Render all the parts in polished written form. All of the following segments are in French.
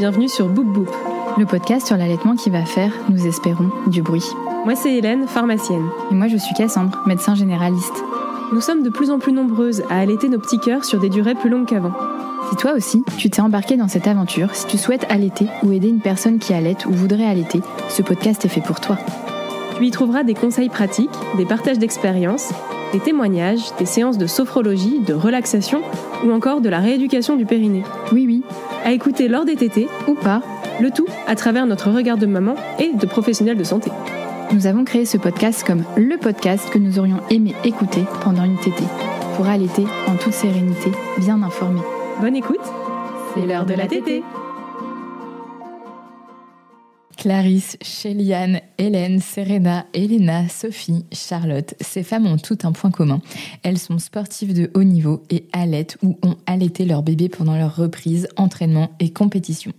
bienvenue sur Boop Boop, le podcast sur l'allaitement qui va faire, nous espérons, du bruit. Moi c'est Hélène, pharmacienne. Et moi je suis Cassandre, médecin généraliste. Nous sommes de plus en plus nombreuses à allaiter nos petits cœurs sur des durées plus longues qu'avant. Si toi aussi, tu t'es embarqué dans cette aventure, si tu souhaites allaiter ou aider une personne qui allaite ou voudrait allaiter, ce podcast est fait pour toi. Tu y trouveras des conseils pratiques, des partages d'expériences, des témoignages, des séances de sophrologie, de relaxation ou encore de la rééducation du périnée. Oui, à écouter lors des tétés ou pas, le tout à travers notre regard de maman et de professionnels de santé. Nous avons créé ce podcast comme le podcast que nous aurions aimé écouter pendant une tétée, pour allaiter en toute sérénité, bien informé. Bonne écoute, c'est l'heure de la tétée. Clarisse, Chéliane, Hélène, Serena, Elena, Sophie, Charlotte, ces femmes ont toutes un point commun. Elles sont sportives de haut niveau et allaitent ou ont allaité leur bébé pendant leur reprise, entraînement et compétition.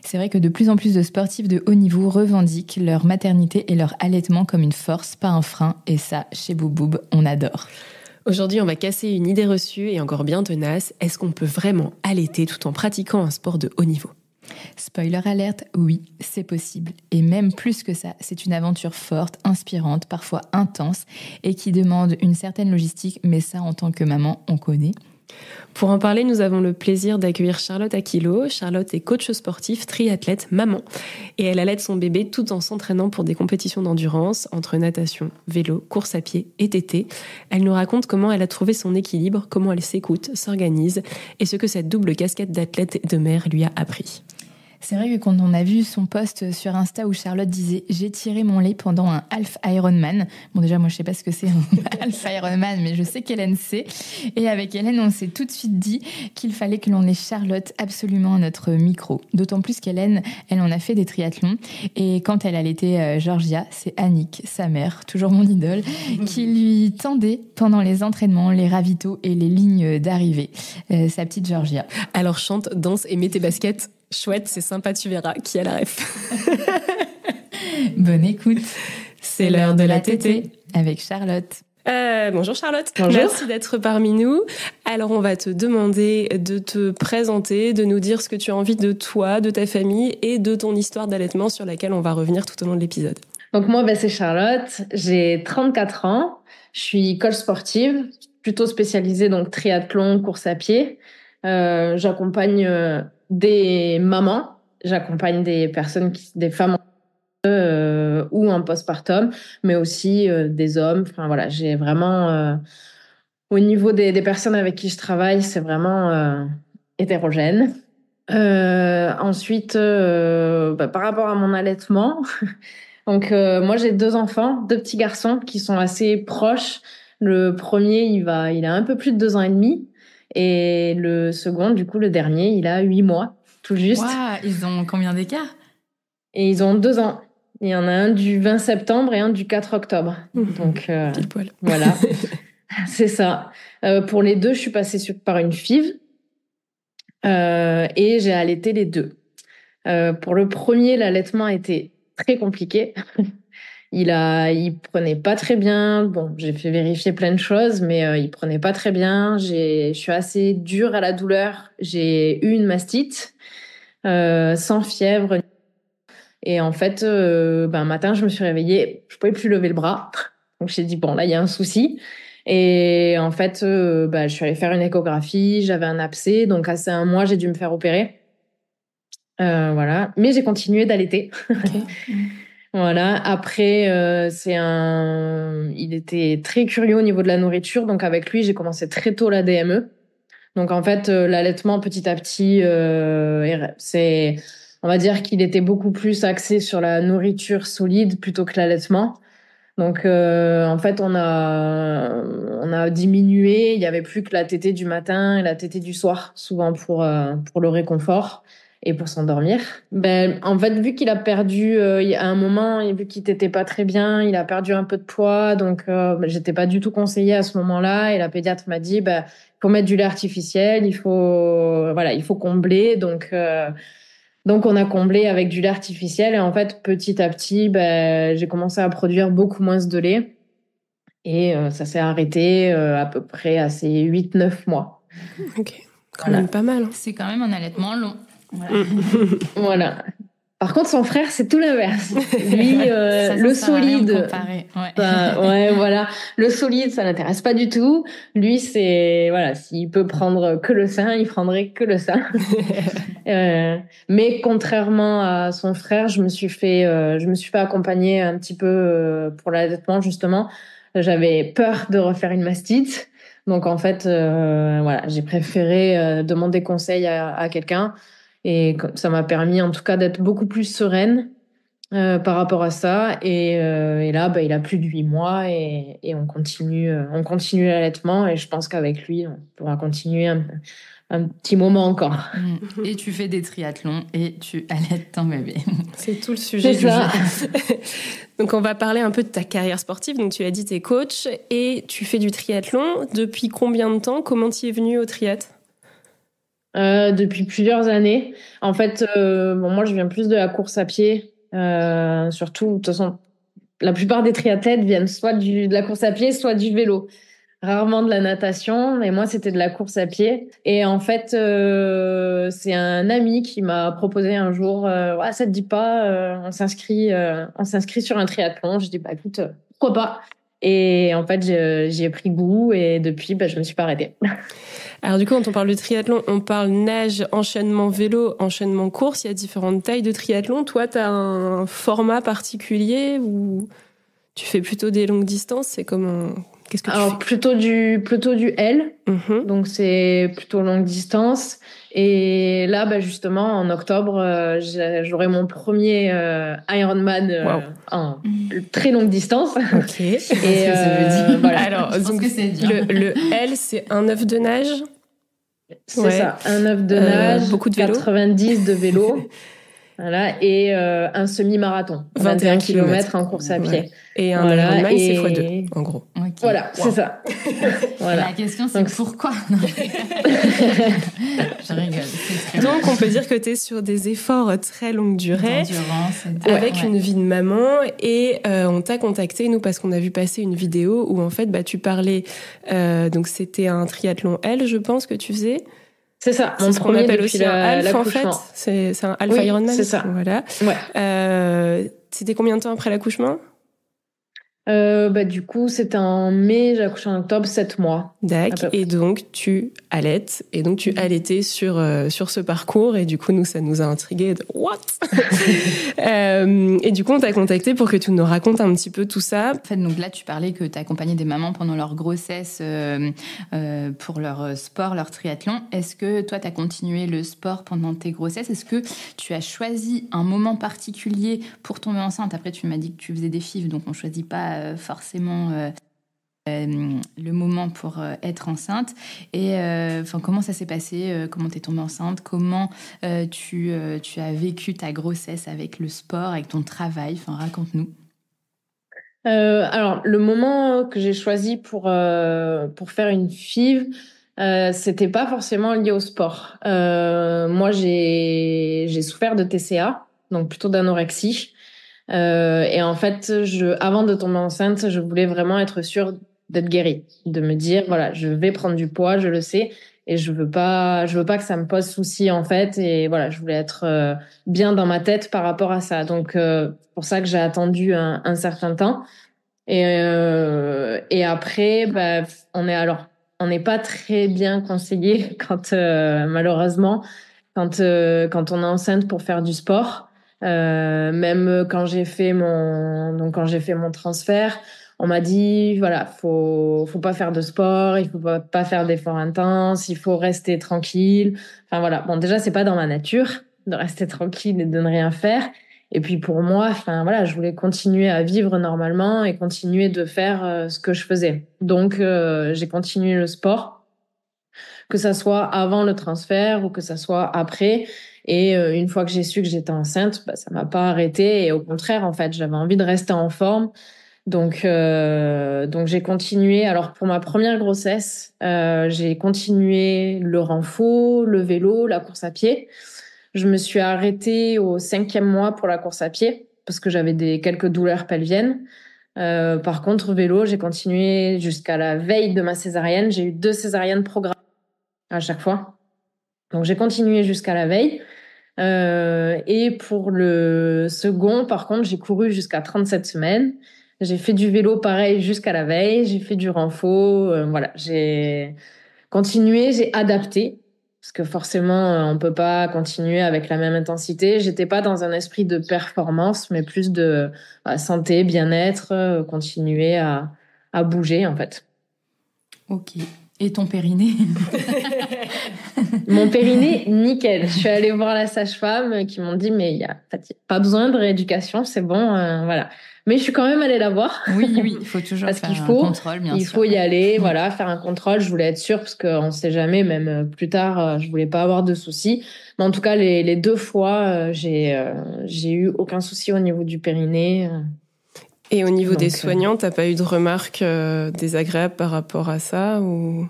C'est vrai que de plus en plus de sportifs de haut niveau revendiquent leur maternité et leur allaitement comme une force, pas un frein, et ça, chez Boop Boop, on adore. Aujourd'hui, on va casser une idée reçue et encore bien tenace. Est-ce qu'on peut vraiment allaiter tout en pratiquant un sport de haut niveau ? Spoiler alerte, oui, c'est possible. Et même plus que ça, c'est une aventure forte, inspirante, parfois intense, et qui demande une certaine logistique, mais ça, en tant que maman, on connaît. Pour en parler, nous avons le plaisir d'accueillir Charlotte Aquilo. Charlotte est coach sportif, triathlète, maman. Et elle allaite son bébé tout en s'entraînant pour des compétitions d'endurance, entre natation, vélo, course à pied et tétée. Elle nous raconte comment elle a trouvé son équilibre, comment elle s'écoute, s'organise, et ce que cette double casquette d'athlète et de mère lui a appris. C'est vrai que quand on a vu son post sur Insta où Charlotte disait « J'ai tiré mon lait pendant un half Ironman ». Bon déjà, moi je sais pas ce que c'est un half Ironman, mais je sais qu'Hélène sait. Et avec Hélène, on s'est tout de suite dit qu'il fallait que l'on ait Charlotte absolument à notre micro. D'autant plus qu'Hélène, elle en a fait des triathlons. Et quand elle allaitait Georgia, c'est Annick, sa mère, toujours mon idole, qui lui tendait pendant les entraînements, les ravitaux et les lignes d'arrivée. Sa petite Georgia. Alors chante, danse et mets tes baskets. Chouette, c'est sympa, tu verras qui a la ref. Bonne écoute. C'est l'heure de la tétée avec Charlotte. Bonjour Charlotte. Bonjour. Merci d'être parmi nous. Alors on va te demander de te présenter, de nous dire ce que tu as envie de toi, de ta famille et de ton histoire d'allaitement sur laquelle on va revenir tout au long de l'épisode. Donc moi, c'est Charlotte, j'ai 34 ans, je suis coach sportive, plutôt spécialisée donc triathlon, course à pied. J'accompagne des mamans, j'accompagne des personnes, des femmes ou en postpartum, mais aussi des hommes. Enfin voilà, j'ai vraiment au niveau des personnes avec qui je travaille, c'est vraiment hétérogène. Ensuite, par rapport à mon allaitement, donc moi j'ai 2 enfants, 2 petits garçons qui sont assez proches. Le premier, il a un peu plus de 2 ans et demi. Et le second, du coup, le dernier, il a 8 mois, tout juste. Waouh, ils ont combien d'écart ? Et ils ont 2 ans. Il y en a un du 20 septembre et un du 4 octobre. Donc, pile poil. Voilà, c'est ça. Pour les 2, je suis passée par une FIV et j'ai allaité les 2. Pour le premier, l'allaitement a été très compliqué. Il prenait pas très bien. Bon, j'ai fait vérifier plein de choses, mais il prenait pas très bien. Je suis assez dure à la douleur. J'ai eu une mastite, sans fièvre. Et en fait, un matin, je me suis réveillée, je pouvais plus lever le bras. Donc j'ai dit bon, là, il y a un souci. Et en fait, je suis allée faire une échographie. J'avais un abcès, donc assez 1 mois, j'ai dû me faire opérer. Voilà, mais j'ai continué d'allaiter. Okay. Voilà. Après, il était très curieux au niveau de la nourriture, donc avec lui, j'ai commencé très tôt la DME. Donc en fait, l'allaitement petit à petit, on va dire qu'il était beaucoup plus axé sur la nourriture solide plutôt que l'allaitement. Donc en fait, on a diminué. Il y avait plus que la tétée du matin et la tétée du soir, souvent pour le réconfort et pour s'endormir. En fait, vu qu'il a perdu à un moment, et vu qu'il t'était pas très bien, il a perdu un peu de poids, donc j'étais pas du tout conseillée à ce moment-là. Et la pédiatre m'a dit, faut mettre du lait artificiel, il faut combler. Donc on a comblé avec du lait artificiel et en fait, petit à petit, j'ai commencé à produire beaucoup moins de lait et ça s'est arrêté à peu près à ces 8-9 mois. Ok, quand même pas mal. Hein. C'est quand même un allaitement long. Voilà. Voilà. Par contre, son frère, c'est tout l'inverse. Lui, le solide, ouais, voilà, le solide, ça l'intéresse pas du tout. Lui, c'est voilà, s'il peut prendre que le sein, il prendrait que le sein. Mais contrairement à son frère, je me suis fait accompagner un petit peu pour l'allaitement justement. J'avais peur de refaire une mastite, donc en fait, voilà, j'ai préféré demander conseil à quelqu'un. Et ça m'a permis en tout cas d'être beaucoup plus sereine par rapport à ça. Et là, il a plus de 8 mois et on continue l'allaitement. Et je pense qu'avec lui, on pourra continuer un petit moment encore. Et tu fais des triathlons et tu allaites ton bébé. C'est tout le sujet du jeu. Donc on va parler un peu de ta carrière sportive. Donc tu l'as dit, tu es coach et tu fais du triathlon. Depuis combien de temps? Comment tu es venue au triathlon? Depuis plusieurs années. En fait, moi, je viens plus de la course à pied. Surtout, de toute façon, la plupart des triathlètes viennent soit de la course à pied, soit du vélo. Rarement de la natation, mais moi, c'était de la course à pied. Et en fait, c'est un ami qui m'a proposé un jour, ouais, ça te dit pas, on s'inscrit sur un triathlon. Je dis, bah écoute, pourquoi pas? Et en fait, j'y ai pris goût et depuis, je me suis pas arrêtée. Alors du coup, quand on parle de triathlon, on parle nage, enchaînement vélo, enchaînement course. Il y a différentes tailles de triathlon. Toi, tu as un format particulier ou tu fais plutôt des longues distances? C'est comment? Qu'est-ce que tu fais? Plutôt du L. Donc c'est plutôt longue distance. Et là, justement, en octobre, j'aurai mon premier Ironman en très longue distance. Ok. Et ça veut dire. Voilà. Alors, donc, le L, c'est un œuf de nage. C'est ça, un œuf de nage, beaucoup de vélo. 90 de vélo. Voilà, et un semi-marathon, 21 km en course à pied. Ouais. Et un Ironman, c'est x2, en gros. Okay. Voilà, c'est ça. Voilà. La question, c'est pourquoi? Je rigole. Donc, on peut dire que tu es sur des efforts très longue durée, avec une vie de maman, et on t'a contacté, nous, parce qu'on a vu passer une vidéo où, en fait, tu parlais... donc, c'était un triathlon L, je pense, que tu faisais. C'est ça, mon ce qu'on appelle aussi un half, en fait. C'est un half Ironman. C'est ça. Voilà. Ouais. C'était combien de temps après l'accouchement? Du coup, c'était en mai, j'ai accouché en octobre, 7 mois. D'accord. Et donc, tu allaites. Et donc, tu allaitais sur ce parcours. Et du coup, nous, ça nous a intrigués. What? Et du coup, on t'a contacté pour que tu nous racontes un petit peu tout ça. En fait, donc là, tu parlais que tu accompagnais des mamans pendant leur grossesse pour leur sport, leur triathlon. Est-ce que toi, tu as continué le sport pendant tes grossesses? Est-ce que tu as choisi un moment particulier pour tomber enceinte? Après, tu m'as dit que tu faisais des FIV, donc on ne choisit pas forcément le moment pour être enceinte. Et comment ça s'est passé? Comment t'es tombée enceinte? Comment tu as vécu ta grossesse avec le sport, avec ton travail? Raconte-nous. Alors, le moment que j'ai choisi pour faire une FIV, c'était pas forcément lié au sport. Moi, j'ai souffert de TCA, donc plutôt d'anorexie. Et en fait, avant de tomber enceinte, je voulais vraiment être sûre d'être guérie, de me dire voilà, je vais prendre du poids, je le sais, et je veux pas que ça me pose souci en fait. Et voilà, je voulais être bien dans ma tête par rapport à ça. Donc pour ça que j'ai attendu un certain temps. Et après, on n'est pas très bien conseillé quand malheureusement quand on est enceinte pour faire du sport. Même quand j'ai fait mon transfert, on m'a dit voilà, faut pas faire de sport, il faut pas faire d'efforts intenses, il faut rester tranquille. Enfin voilà, bon déjà c'est pas dans ma nature de rester tranquille et de ne rien faire. Et puis pour moi, enfin voilà, je voulais continuer à vivre normalement et continuer de faire ce que je faisais. Donc j'ai continué le sport, que ça soit avant le transfert ou que ça soit après. Et une fois que j'ai su que j'étais enceinte, ça m'a pas arrêtée. Et au contraire, en fait, j'avais envie de rester en forme. Donc j'ai continué. Alors pour ma première grossesse, j'ai continué le renfort, le vélo, la course à pied. Je me suis arrêtée au 5e mois pour la course à pied parce que j'avais quelques douleurs pelviennes. Par contre, vélo, j'ai continué jusqu'à la veille de ma césarienne. J'ai eu 2 césariennes programmées à chaque fois. Donc j'ai continué jusqu'à la veille. Et pour le second, par contre, j'ai couru jusqu'à 37 semaines. J'ai fait du vélo pareil jusqu'à la veille. J'ai fait du renfo. Voilà, j'ai continué, j'ai adapté. Parce que forcément, on peut pas continuer avec la même intensité. J'étais pas dans un esprit de performance, mais plus de santé, bien-être, continuer à bouger, en fait. Ok. Et ton périnée? Mon périnée, nickel. Je suis allée voir la sage-femme qui m'ont dit, mais il y a pas besoin de rééducation, c'est bon, voilà. Mais je suis quand même allée la voir. Oui, il faut toujours parce faire qu'il un faut, contrôle, bien sûr. Il faut y aller, voilà, faire un contrôle. Je voulais être sûre parce qu'on ne sait jamais, même plus tard, je voulais pas avoir de soucis. Mais en tout cas, les 2 fois, j'ai eu aucun souci au niveau du périnée. Et au niveau des soignants, t'as pas eu de remarques désagréables par rapport à ça ou...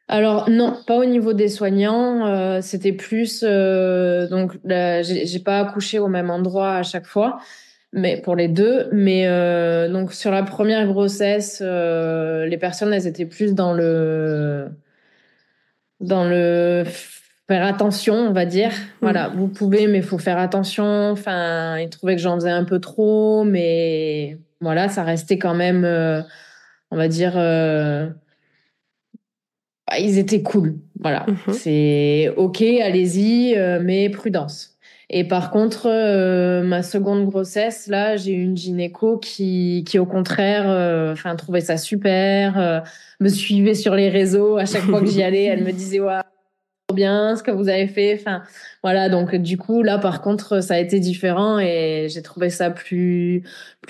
Alors non, pas au niveau des soignants. C'était plus donc j'ai pas accouché au même endroit à chaque fois, mais pour les deux. Mais donc sur la première grossesse, les personnes elles étaient plus dans le faire attention, on va dire. Voilà, vous pouvez, mais il faut faire attention. Enfin, ils trouvaient que j'en faisais un peu trop, mais voilà, ça restait quand même, on va dire. Ils étaient cool, voilà. C'est ok, allez-y, mais prudence. Et par contre, ma seconde grossesse, là, j'ai eu une gynéco qui au contraire, enfin, trouvait ça super, me suivait sur les réseaux. À chaque fois que j'y allais, elle me disait, ouais, trop bien ce que vous avez fait. Enfin, voilà. Donc, du coup, là, par contre, ça a été différent et j'ai trouvé ça plus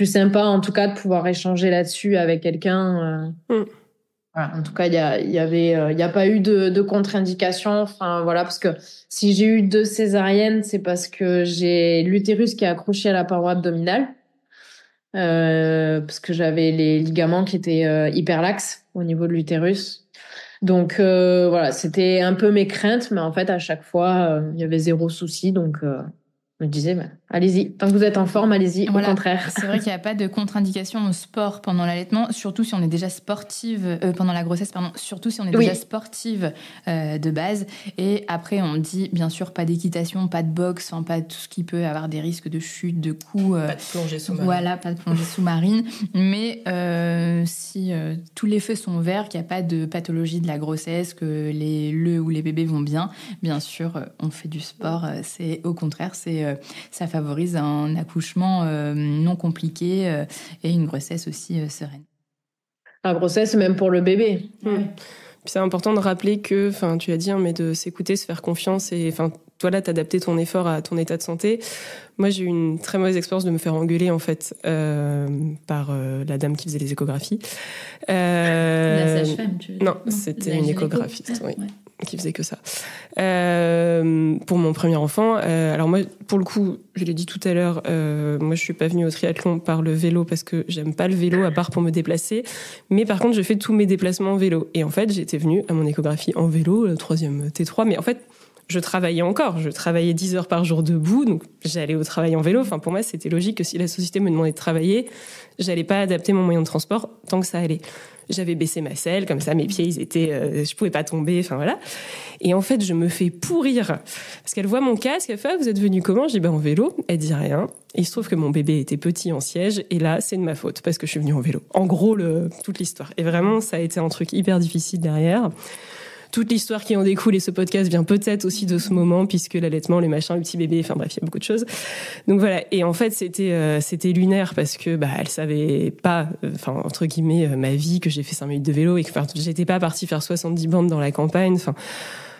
sympa, en tout cas, de pouvoir échanger là-dessus avec quelqu'un. Voilà. En tout cas, il y a pas eu de contre-indication. Enfin, voilà, parce que si j'ai eu 2 césariennes, c'est parce que j'ai l'utérus qui est accroché à la paroi abdominale, parce que j'avais les ligaments qui étaient hyper laxes au niveau de l'utérus. Donc voilà, c'était un peu mes craintes, mais en fait, à chaque fois, il y avait zéro souci. Donc, je me disais, bah, allez-y, tant que vous êtes en forme, allez-y, Voilà. au contraire. C'est vrai qu'il n'y a pas de contre-indication au sport pendant l'allaitement, surtout si on est déjà sportive, pendant la grossesse, pardon, surtout si on est déjà sportive de base. Et après, on dit, bien sûr, pas d'équitation, pas de boxe, enfin, pas tout ce qui peut avoir des risques de chute, de coups. Pas de plongée sous-marine. Voilà, pas de plongée sous-marine. Mais si tous les feux sont verts, qu'il n'y a pas de pathologie de la grossesse, que le ou les bébés vont bien sûr, on fait du sport. C'est au contraire, ça favorise un accouchement non compliqué et une grossesse aussi sereine. La grossesse, même pour le bébé. Puis c'est important de rappeler que, enfin, tu as dit, hein, mais de s'écouter, se faire confiance et, enfin, toi là, t'adapter ton effort à ton état de santé. Moi, j'ai eu une très mauvaise expérience de me faire engueuler en fait par la dame qui faisait les échographies. La sage-femme, tu veux dire? Non, c'était une échographiste, oui. Ouais. Qui faisait que ça. Pour mon premier enfant, alors moi, pour le coup, je l'ai dit tout à l'heure, moi je suis pas venue au triathlon par le vélo parce que j'aime pas le vélo à part pour me déplacer. Mais par contre, je fais tous mes déplacements en vélo. Et en fait, j'étais venue à mon échographie en vélo, le 3e T3. Mais en fait, je travaillais encore. Je travaillais 10 heures par jour debout, donc j'allais au travail en vélo. Enfin, pour moi, c'était logique que si la société me demandait de travailler, j'allais pas adapter mon moyen de transport tant que ça allait. J'avais baissé ma selle, comme ça, mes pieds, ils étaient, je pouvais pas tomber, enfin voilà. Et en fait, je me fais pourrir. Parce qu'elle voit mon casque, elle fait, ah, vous êtes venu comment? Je dis, en vélo. Elle dit rien. Et il se trouve que mon bébé était petit en siège. Et là, c'est de ma faute, parce que je suis venue en vélo. En gros, toute l'histoire. Et vraiment, ça a été un truc hyper difficile derrière. Toute l'histoire qui en découle et ce podcast vient peut-être aussi de ce moment, puisque l'allaitement, le machin, le petit bébé, enfin bref, il y a beaucoup de choses. Donc voilà. Et en fait, c'était lunaire parce que elle savait pas, enfin entre guillemets, ma vie, que j'ai fait 5 minutes de vélo et que j'étais pas partie faire 70 bandes dans la campagne. Enfin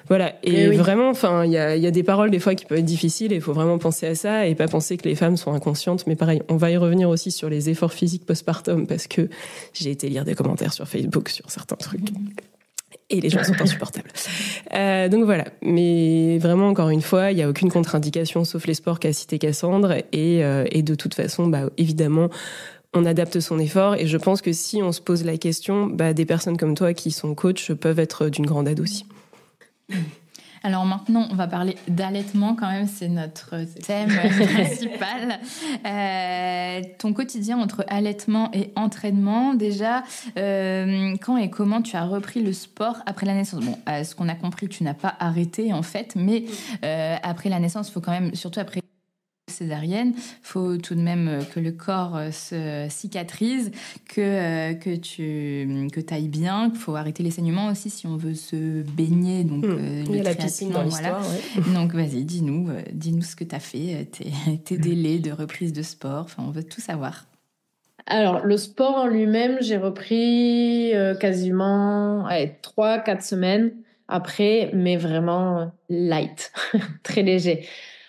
voilà. Et vraiment, enfin il y a des paroles des fois qui peuvent être difficiles et il faut vraiment penser à ça et pas penser que les femmes sont inconscientes. Mais pareil, on va y revenir aussi sur les efforts physiques postpartum parce que j'ai été lire des commentaires sur Facebook sur certains trucs. Et les gens sont insupportables. Donc voilà. Mais vraiment, encore une fois, il n'y a aucune contre-indication, sauf les sports qu'a cité Cassandre. Et de toute façon, évidemment, on adapte son effort. Et je pense que si on se pose la question, des personnes comme toi qui sont coach peuvent être d'une grande aide aussi. Alors maintenant, on va parler d'allaitement quand même, c'est notre thème principal. Ton quotidien entre allaitement et entraînement, déjà, quand et comment tu as repris le sport après la naissance? Bon, ce qu'on a compris, tu n'as pas arrêté en fait, mais après la naissance, il faut quand même, surtout après césarienne, faut tout de même que le corps se cicatrise, que t'ailles bien, qu'il faut arrêter les saignements aussi si on veut se baigner. Donc il y a la piscine dans l'histoire. Voilà. Ouais. Donc vas-y, dis-nous ce que tu as fait, tes délais de reprise de sport. Enfin, on veut tout savoir. Alors, le sport en lui-même, j'ai repris quasiment 3-4 semaines après, mais vraiment light, très léger.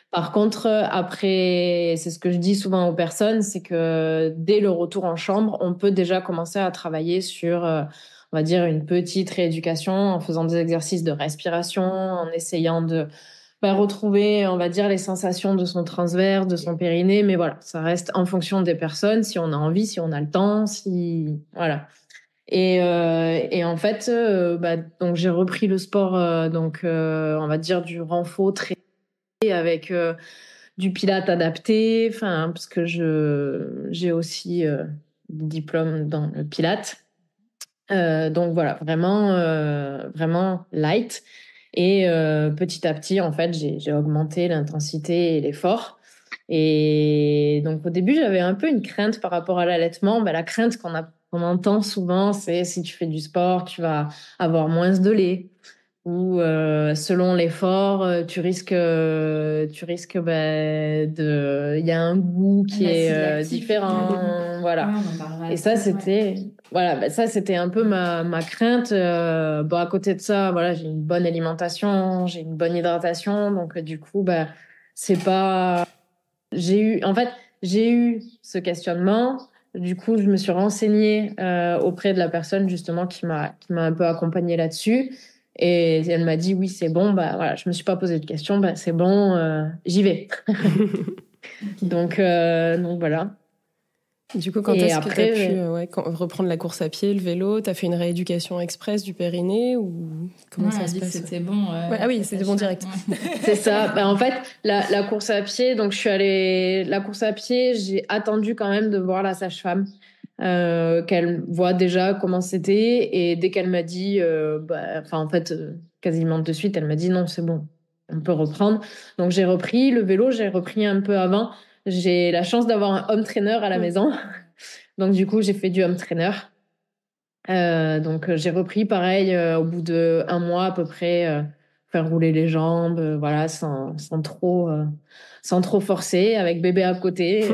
Par contre, après, c'est ce que je dis souvent aux personnes, c'est que dès le retour en chambre, on peut déjà commencer à travailler sur, on va dire, une petite rééducation en faisant des exercices de respiration, en essayant de retrouver, on va dire, les sensations de son transverse, de son périnée. Mais voilà, ça reste en fonction des personnes, si on a envie, si on a le temps, si... Voilà. Et en fait, donc j'ai repris le sport, on va dire, du renfort très avec du pilates adapté, enfin, parce que j'ai aussi des diplômes dans le pilates. Donc voilà, vraiment light. Et petit à petit, en fait, j'ai augmenté l'intensité et l'effort. Et donc au début, j'avais un peu une crainte par rapport à l'allaitement. La crainte qu'on entend souvent, c'est si tu fais du sport, tu vas avoir moins de lait ou selon l'effort, il y a un goût qui est différent, voilà. Ouais, Et ça, c'était un peu ma crainte. À côté de ça, voilà, j'ai une bonne alimentation, j'ai une bonne hydratation, donc du coup, c'est pas. J'ai eu ce questionnement. Du coup, je me suis renseignée auprès de la personne justement qui m'a un peu accompagnée là-dessus. Et elle m'a dit oui, c'est bon. Voilà, je me suis pas posé de questions. C'est bon, j'y vais. Donc voilà. Du coup, quand est-ce que tu as pu reprendre la course à pied, le vélo? Tu as fait une rééducation express du périnée ou comment ça se passe? C'était bon. Ah oui, c'était bon direct. C'est ça. En fait, la course à pied, donc je suis allée. La course à pied, j'ai attendu quand même de voir la sage-femme, qu'elle voit déjà comment c'était. Et dès qu'elle m'a dit, quasiment de suite, elle m'a dit non, c'est bon, on peut reprendre. Donc j'ai repris le vélo, j'ai repris un peu avant. J'ai la chance d'avoir un home trainer à la maison. Donc, du coup, j'ai fait du home trainer. Donc, j'ai repris pareil au bout d'1 mois à peu près, faire rouler les jambes, voilà, sans trop forcer, avec bébé à côté.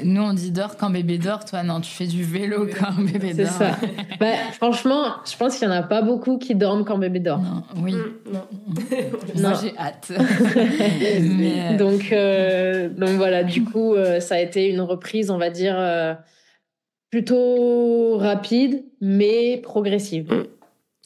Nous, on dit dors quand bébé dort. Toi, non, tu fais du vélo quand bébé dort. C'est ça. Franchement, je pense qu'il n'y en a pas beaucoup qui dorment quand bébé dort. Non, oui. Non. Moi, j'ai hâte. Donc voilà, du coup, ça a été une reprise, on va dire, plutôt rapide, mais progressive.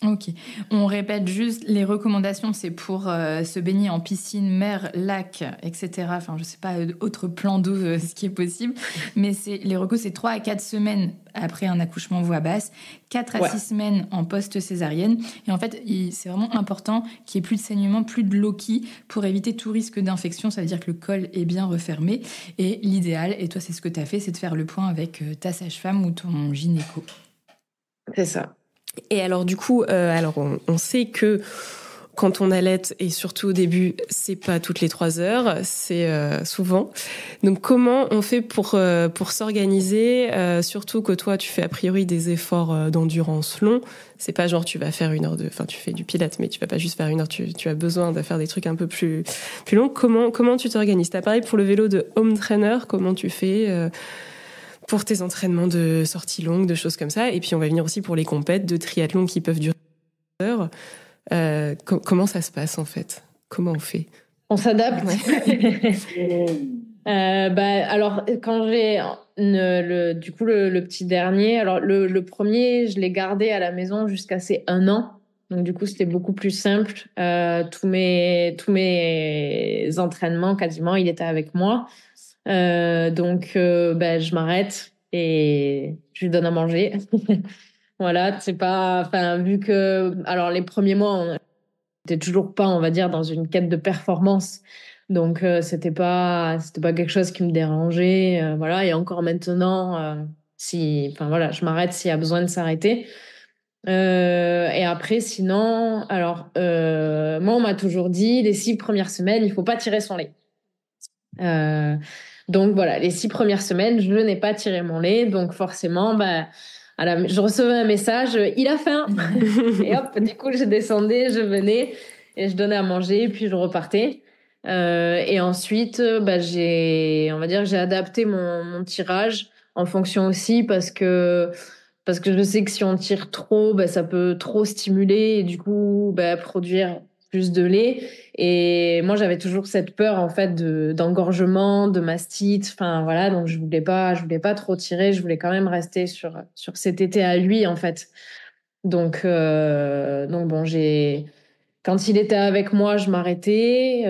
Ok. On répète juste, les recommandations, c'est pour se baigner en piscine, mer, lac, etc. Enfin, je sais pas, autre plan d'eau, ce qui est possible. Mais les recos, c'est 3 à 4 semaines après un accouchement voix basse, 4 à 6 semaines en post-césarienne. Et en fait, c'est vraiment important qu'il n'y ait plus de saignement, plus de loquis pour éviter tout risque d'infection. Ça veut dire que le col est bien refermé. Et l'idéal, et toi, c'est ce que tu as fait, c'est de faire le point avec ta sage-femme ou ton gynéco. C'est ça. Et alors du coup, on sait que quand on allaite, et surtout au début, c'est pas toutes les 3 heures, c'est souvent. Donc comment on fait pour s'organiser, surtout que toi tu fais a priori des efforts d'endurance longs. C'est pas genre tu vas faire tu fais du pilates, mais tu vas pas juste faire 1 heure, tu as besoin de faire des trucs un peu plus longs. Comment tu t'organises? T'as parlé pour le vélo de home trainer, comment tu fais pour tes entraînements de sorties longues, de choses comme ça. Et puis, on va venir aussi pour les compètes de triathlon qui peuvent durer 2 heures. Comment ça se passe, en fait? Comment on fait? On s'adapte. Alors, quand j'ai le petit dernier, alors le premier, je l'ai gardé à la maison jusqu'à ses 1 an. Donc, du coup, c'était beaucoup plus simple. Tous mes entraînements, quasiment, il était avec moi. Je m'arrête et je lui donne à manger. Voilà, c'est pas, vu que, alors les premiers mois, j'étais toujours pas, on va dire, dans une quête de performance. Donc, c'était pas quelque chose qui me dérangeait. Voilà. Et encore maintenant, enfin, voilà, je m'arrête s'il y a besoin de s'arrêter. Et après, sinon, alors, moi, on m'a toujours dit, les 6 premières semaines, il faut pas tirer son lait. Donc voilà, les 6 premières semaines, je n'ai pas tiré mon lait. Donc forcément, bah, je recevais un message, il a faim. Et hop, du coup, je descendais, je venais et je donnais à manger, puis je repartais. Et ensuite, bah, on va dire, j'ai adapté mon tirage en fonction aussi parce que je sais que si on tire trop, bah, ça peut trop stimuler et du coup, bah, produire plus de lait. Et moi, j'avais toujours cette peur, en fait, d'engorgement, de mastite. Enfin, voilà. Donc, je voulais pas trop tirer. Je voulais quand même rester sur cet été à lui, en fait. Donc bon, quand il était avec moi, je m'arrêtais,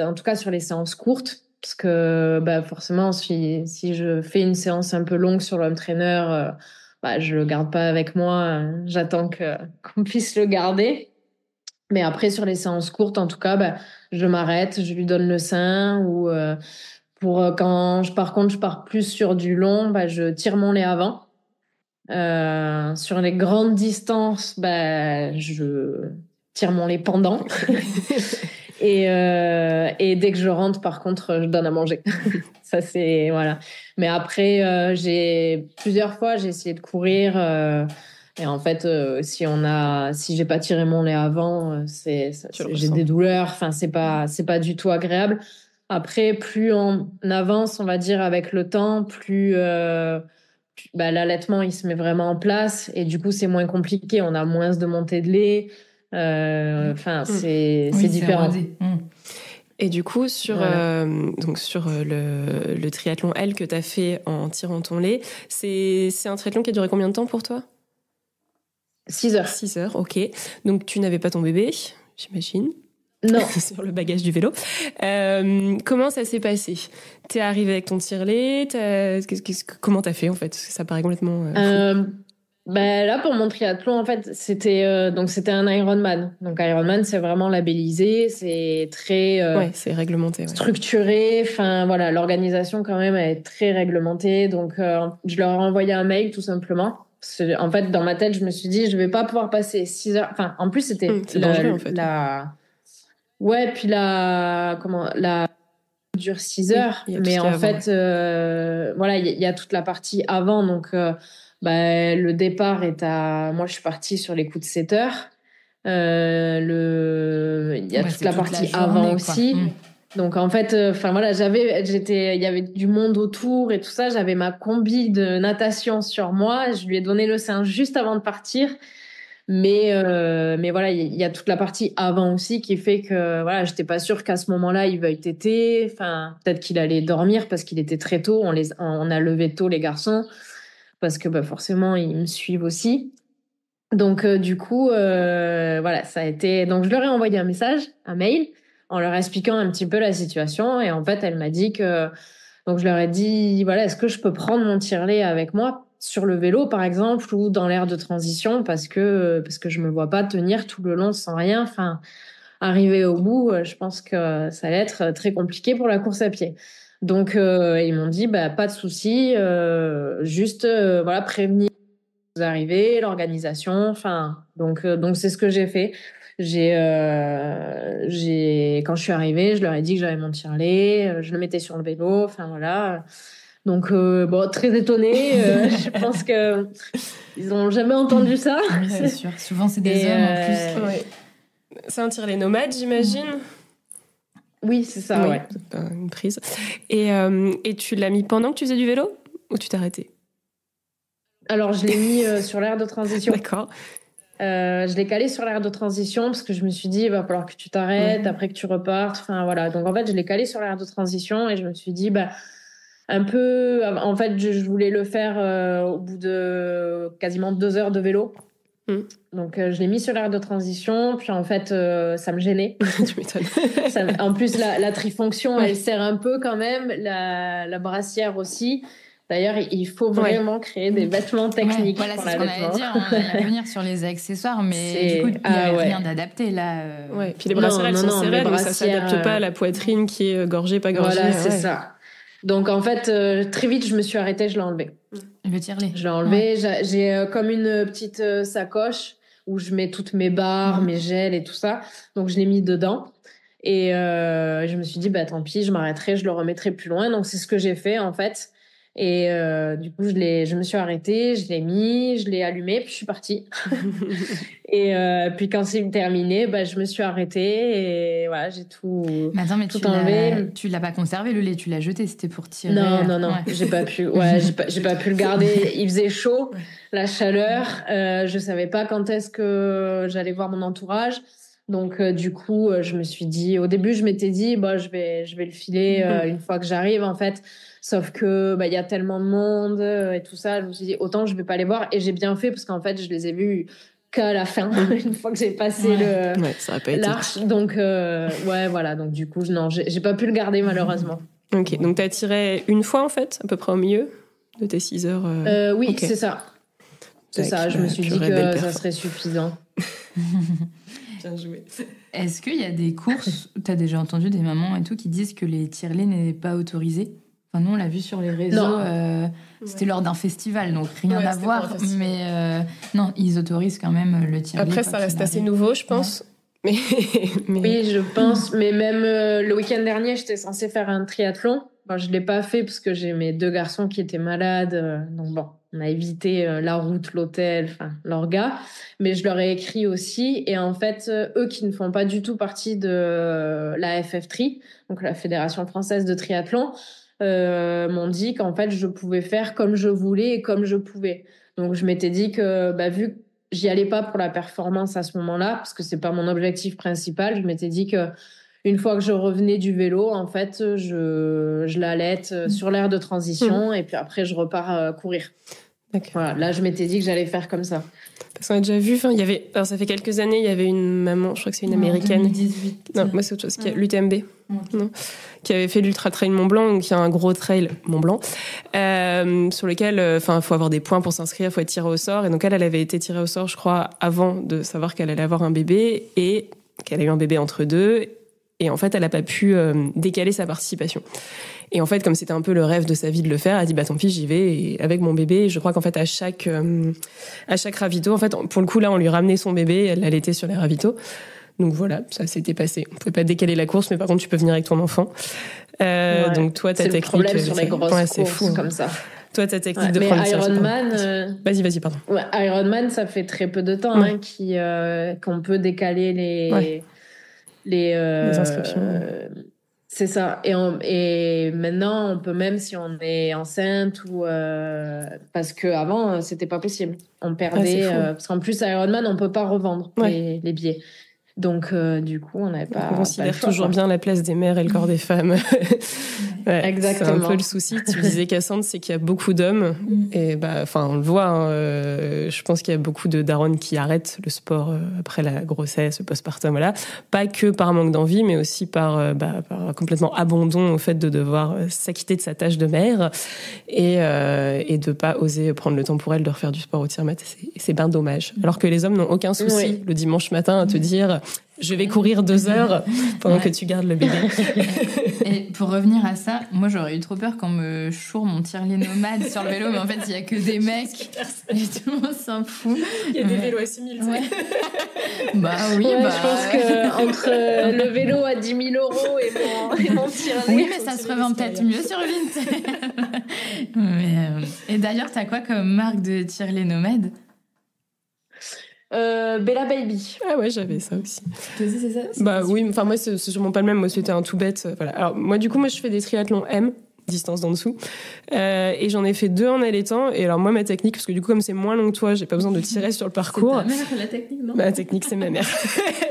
en tout cas sur les séances courtes, parce que bah, forcément, si je fais une séance un peu longue sur le home trainer, bah, je le garde pas avec moi, j'attends qu'on puisse le garder. Mais après, sur les séances courtes, en tout cas, bah, je m'arrête, je lui donne le sein, ou par contre, je pars plus sur du long, bah, je tire mon lait avant. Sur les grandes distances, bah, je tire mon lait pendant. Et dès que je rentre, par contre, je donne à manger. Ça, c'est, voilà. Mais après, plusieurs fois, j'ai essayé de courir. Et en fait, si j'ai pas tiré mon lait avant, j'ai des douleurs. Enfin, c'est pas du tout agréable. Après, plus on avance, on va dire, avec le temps, plus bah, l'allaitement, il se met vraiment en place et du coup, c'est moins compliqué. On a moins de montée de lait. Enfin, c'est différent. Et du coup, sur le triathlon L que tu as fait en tirant ton lait, c'est un triathlon qui a duré combien de temps pour toi ? 6 heures. 6 heures, ok. Donc, tu n'avais pas ton bébé, j'imagine. Non. Sur le bagage du vélo. Comment ça s'est passé ? T'es arrivé avec ton tire-lait, comment t'as fait en fait ? Parce que ça paraît complètement bah, là, pour mon triathlon, en fait, c'était un Ironman. Donc Ironman, c'est vraiment labellisé, c'est très c'est réglementé, structuré. Enfin voilà, l'organisation quand même elle est très réglementée. Donc je leur ai envoyé un mail tout simplement. En fait, dans ma tête, je me suis dit, je vais pas pouvoir passer 6 heures. Enfin, en plus, c'était c'est dangereux en fait. Ouais, puis la dure 6 heures, mais en fait, voilà, il y a toute la partie avant, donc bah, le départ moi je suis partie sur les coups de 7 heures. Il y a toute la partie avant aussi. Donc en fait, enfin voilà, il y avait du monde autour et tout ça. J'avais ma combi de natation sur moi. Je lui ai donné le sein juste avant de partir. Mais voilà, il y a toute la partie avant aussi qui fait que voilà, j'étais pas sûre qu'à ce moment-là il veuille téter. Enfin, peut-être qu'il allait dormir parce qu'il était très tôt. On a levé tôt les garçons parce que bah, forcément ils me suivent aussi. Donc du coup, voilà, ça a été. Donc je leur ai envoyé un mail, en leur expliquant un petit peu la situation. Et en fait, elle m'a dit que. Donc je leur ai dit, voilà, est-ce que je peux prendre mon tire-lait avec moi sur le vélo, par exemple, ou dans l'aire de transition, parce que je me vois pas tenir tout le long sans rien. Enfin, arriver au bout, je pense que ça allait être très compliqué pour la course à pied. Donc ils m'ont dit, bah pas de souci, juste voilà prévenir vous arrivez, l'organisation. Enfin, donc c'est ce que j'ai fait. Quand je suis arrivée, je leur ai dit que j'avais mon tire-lait, je le mettais sur le vélo. Enfin voilà. Donc, bon, très étonnée. Je pense que ils n'ont jamais entendu ça. Oui, c'est sûr. Souvent, c'est des hommes en plus. Ouais. C'est un tire-lait nomade, j'imagine. Oui, c'est ça, ouais. Une prise. Et tu l'as mis pendant que tu faisais du vélo ou tu t'es arrêtée ? Alors, je l'ai mis sur l'aire de transition. D'accord. Je l'ai calé sur l'aire de transition parce que je me suis dit, il va falloir que tu t'arrêtes, après que tu repartes. Enfin, voilà. Donc, en fait, je l'ai calé sur l'aire de transition et je me suis dit, bah, un peu, en fait, je voulais le faire au bout de quasiment 2 heures de vélo. Donc, je l'ai mis sur l'aire de transition. Puis, en fait, ça me gênait. Tu m'étonnes. En plus, la trifonction, elle sert un peu quand même. La brassière aussi. D'ailleurs, il faut vraiment créer des vêtements techniques. Voilà, pour c'est ce qu'on allait dire. On allait revenir sur les accessoires, mais du coup, il n'y avait rien d'adapté là. Ouais. Puis les brassières, elles sont serrées, donc ça ne s'adapte pas à la poitrine qui est gorgée, pas gorgée. Voilà, c'est ça. Donc en fait, très vite, je me suis arrêtée, je l'ai enlevé. Le tire-lait. Je l'ai enlevé. J'ai comme une petite sacoche où je mets toutes mes barres, mes gels et tout ça. Donc je l'ai mis dedans. Et je me suis dit, tant pis, je m'arrêterai, je le remettrai plus loin. Donc c'est ce que j'ai fait en fait. Et du coup, je me suis arrêtée, je l'ai mis, je l'ai allumé, puis je suis partie. Et puis quand c'est terminé, je me suis arrêtée et voilà, j'ai tout. Mais attends, mais tout enlevé. Tu l'as pas conservé le lait, tu l'as jeté, c'était pour tirer. Non, j'ai pas pu. Ouais, j'ai pas pu le garder. Il faisait chaud, la chaleur. Je savais pas quand est-ce que j'allais voir mon entourage. Donc du coup, je me suis dit. Au début, je m'étais dit, je vais le filer une fois que j'arrive en fait. Sauf que y a tellement de monde et tout ça, je me suis dit autant je vais pas les voir, et j'ai bien fait parce qu'en fait je les ai vus qu'à la fin une fois que j'ai passé ça a pas l'arche. Donc voilà, donc du coup non, j'ai pas pu le garder malheureusement. Ok, donc t'as tiré une fois en fait, à peu près au milieu de tes 6 heures. Oui, okay. C'est ça. C'est ça. Je me suis dit que ça serait suffisant. Bien joué. Est-ce qu'il y a des courses, t'as déjà entendu des mamans et tout qui disent que les tire-laits n'est pas autorisé? Enfin, nous, on l'a vu sur les réseaux. C'était lors d'un festival, donc rien à voir. Mais non, ils autorisent quand même le tire-lait. Après, ça reste assez nouveau, je pense. Ouais. Mais... Oui, je pense. Mais même le week-end dernier, j'étais censée faire un triathlon. Je ne l'ai pas fait parce que j'ai mes 2 garçons qui étaient malades. Donc on a évité la route, l'hôtel, l'orga. Mais je leur ai écrit aussi. Et en fait, eux qui ne font pas du tout partie de la FF3, donc la Fédération française de triathlon, m'ont dit qu'en fait je pouvais faire comme je voulais et comme je pouvais. Donc je m'étais dit que vu que j'y allais pas pour la performance à ce moment-là, parce que c'est pas mon objectif principal, je m'étais dit que une fois que je revenais du vélo, en fait je l'allaite sur l'aire de transition et puis après je repars courir. Voilà, là je m'étais dit que j'allais faire comme ça. Parce qu'on a déjà vu, alors ça fait quelques années, il y avait une maman, je crois que c'est une américaine. 2018. Non, moi c'est autre chose, l'UTMB. Non, qui avait fait l'Ultra Trail Mont Blanc, qui est un gros trail Mont Blanc, sur lequel faut avoir des points pour s'inscrire, faut être tiré au sort. Et donc elle avait été tirée au sort, je crois, avant de savoir qu'elle allait avoir un bébé, et qu'elle a eu un bébé entre deux. Et en fait, elle n'a pas pu décaler sa participation. Et en fait, comme c'était un peu le rêve de sa vie de le faire, elle a dit tant pis, j'y vais, et avec mon bébé. Et je crois qu'en fait, à chaque ravito, en fait, pour le coup là, on lui ramenait son bébé, elle l'allaitait sur les ravitaux. Donc voilà, ça s'était passé. On pouvait pas décaler la course, mais par contre, tu peux venir avec ton enfant. Donc toi, ta technique, c'est le problème sur les grosses courses, c'est fou, comme ça. Toi, ta technique de prendre Ironman, vas-y, pardon. Ironman, ça fait très peu de temps qu'on peut décaler les inscriptions. C'est ça. Et maintenant, on peut, même si on est enceinte ou parce que avant c'était pas possible. On perdait parce qu'en plus Ironman, on peut pas revendre les billets. Donc du coup, on n'avait pas. On considère toujours bien la place des mères et le corps des femmes. Exactement. C'est un peu le souci. Tu disais, Cassandre, c'est qu'il y a beaucoup d'hommes et on le voit. Je pense qu'il y a beaucoup de darons qui arrêtent le sport après la grossesse, le postpartum, voilà. Pas que par manque d'envie, mais aussi par complètement abandon au fait de devoir s'acquitter de sa tâche de mère et de pas oser prendre le temps pour elle de refaire du sport au tir-mat. C'est bien dommage. Alors que les hommes n'ont aucun souci le dimanche matin à te dire je vais courir 2 heures pendant que tu gardes le bébé. Et pour revenir à ça, moi j'aurais eu trop peur quand me choure mon tire-lait nomade sur le vélo, mais en fait il y a que des mecs et tout le monde s'en fout. Il y a des vélos à 6 000. Ouais. Je pense que entre le vélo à 10 000 € et mon tire-lait. Oui, mais ça se revend peut-être mieux sur Vinted. Et d'ailleurs, t'as quoi comme marque de tire-lait nomade? Bella Baby. Ah ouais, j'avais ça aussi. C'est ça? Oui, moi c'est sûrement pas le même. Moi c'était un tout bête. Voilà. Alors moi du coup je fais des triathlons M, distance d'en dessous, et j'en ai fait 2 en allaitant. Et alors moi ma technique, parce que du coup comme c'est moins long que toi, j'ai pas besoin de tirer sur le parcours. C'est ta mère la technique, non? Ma technique c'est ma mère.